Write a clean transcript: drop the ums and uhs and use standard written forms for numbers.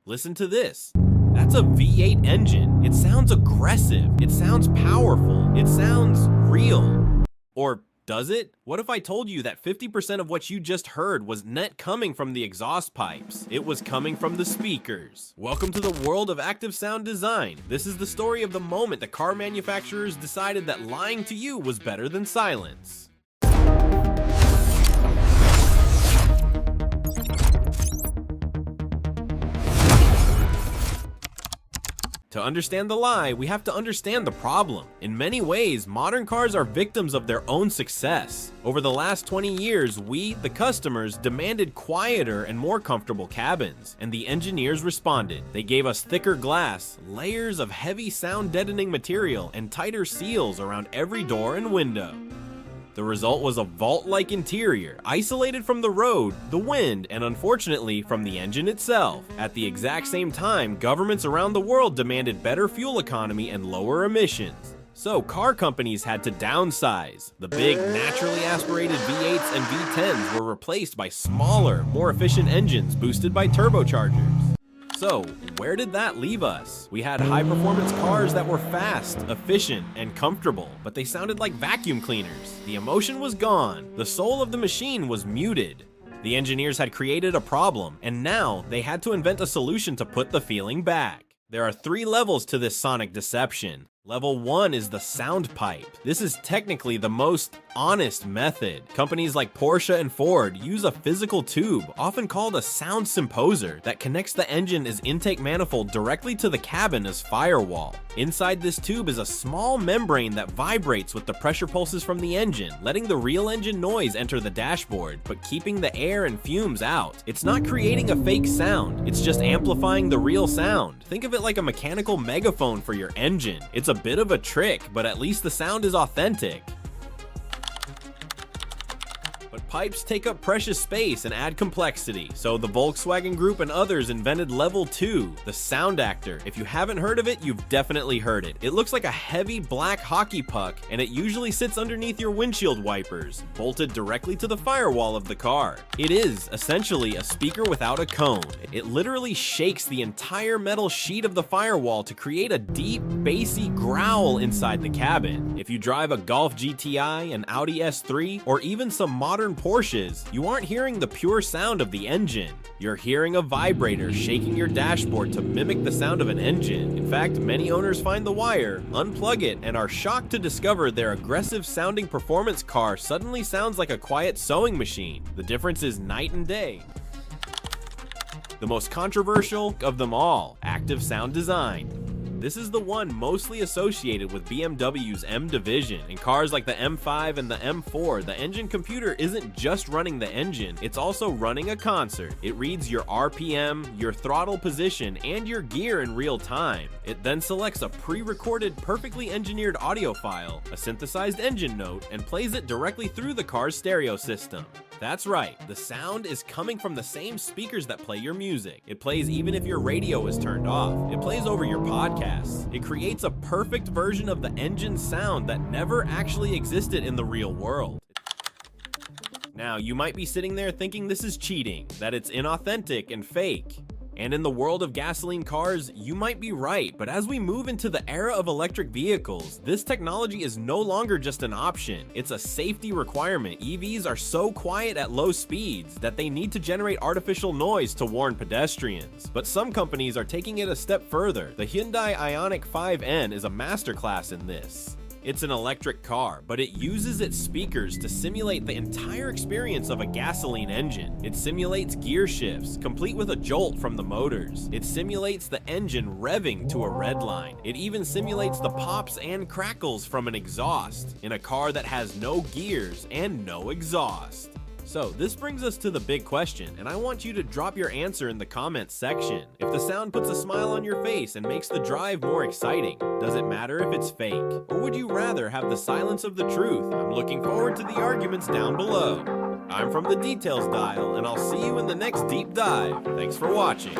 Listen to this. That's a V8 engine. It sounds aggressive. It sounds powerful. It sounds real. Or does it? What if I told you that 50% of what you just heard was not coming from the exhaust pipes? It was coming from the speakers. Welcome to the world of active sound design. This is the story of the moment the car manufacturers decided that lying to you was better than silence. To understand the lie, we have to understand the problem. In many ways, modern cars are victims of their own success. Over the last 20 years, we, the customers, demanded quieter and more comfortable cabins, and the engineers responded. They gave us thicker glass, layers of heavy sound deadening material, and tighter seals around every door and window. The result was a vault-like interior, isolated from the road, the wind, and unfortunately from the engine itself. At the exact same time, governments around the world demanded better fuel economy and lower emissions. So car companies had to downsize. The big, naturally aspirated V8s and V10s were replaced by smaller, more efficient engines boosted by turbochargers. So, where did that leave us? We had high-performance cars that were fast, efficient, and comfortable, but they sounded like vacuum cleaners. The emotion was gone. The soul of the machine was muted. The engineers had created a problem, and now they had to invent a solution to put the feeling back. There are 3 levels to this sonic deception. Level 1 is the sound pipe. This is technically the most honest method. Companies like Porsche and Ford use a physical tube, often called a sound symposer, that connects the engine as intake manifold directly to the cabin as firewall. Inside this tube is a small membrane that vibrates with the pressure pulses from the engine, letting the real engine noise enter the dashboard, but keeping the air and fumes out. It's not creating a fake sound, it's just amplifying the real sound. Think of it like a mechanical megaphone for your engine. It's a bit of a trick, but at least the sound is authentic. But pipes take up precious space and add complexity, so the Volkswagen Group and others invented level 2, the Soundaktor. If you haven't heard of it, you've definitely heard it. It looks like a heavy black hockey puck, and it usually sits underneath your windshield wipers, bolted directly to the firewall of the car. It is, essentially, a speaker without a cone. It literally shakes the entire metal sheet of the firewall to create a deep, bassy growl inside the cabin. If you drive a Golf GTI, an Audi S3, or even some modern Porsches, you aren't hearing the pure sound of the engine. You're hearing a vibrator shaking your dashboard to mimic the sound of an engine. In fact, many owners find the wire, unplug it, and are shocked to discover their aggressive sounding performance car suddenly sounds like a quiet sewing machine. The difference is night and day. The most controversial of them all, active sound design. This is the one mostly associated with BMW's M division. In cars like the M5 and the M4, the engine computer isn't just running the engine, it's also running a concert. It reads your RPM, your throttle position, and your gear in real time. It then selects a pre-recorded, perfectly engineered audio file, a synthesized engine note, and plays it directly through the car's stereo system. That's right, the sound is coming from the same speakers that play your music. It plays even if your radio is turned off. It plays over your podcasts. It creates a perfect version of the engine sound that never actually existed in the real world. Now, you might be sitting there thinking this is cheating, that it's inauthentic and fake. And in the world of gasoline cars, you might be right, but as we move into the era of electric vehicles, this technology is no longer just an option, it's a safety requirement. EVs are so quiet at low speeds that they need to generate artificial noise to warn pedestrians. But some companies are taking it a step further. The Hyundai Ioniq 5N is a masterclass in this. It's an electric car, but it uses its speakers to simulate the entire experience of a gasoline engine. It simulates gear shifts, complete with a jolt from the motors. It simulates the engine revving to a red line. It even simulates the pops and crackles from an exhaust in a car that has no gears and no exhaust. So this brings us to the big question, and I want you to drop your answer in the comments section. If the sound puts a smile on your face and makes the drive more exciting, does it matter if it's fake? Or would you rather have the silence of the truth? I'm looking forward to the arguments down below. I'm from the Details Dial, and I'll see you in the next deep dive. Thanks for watching.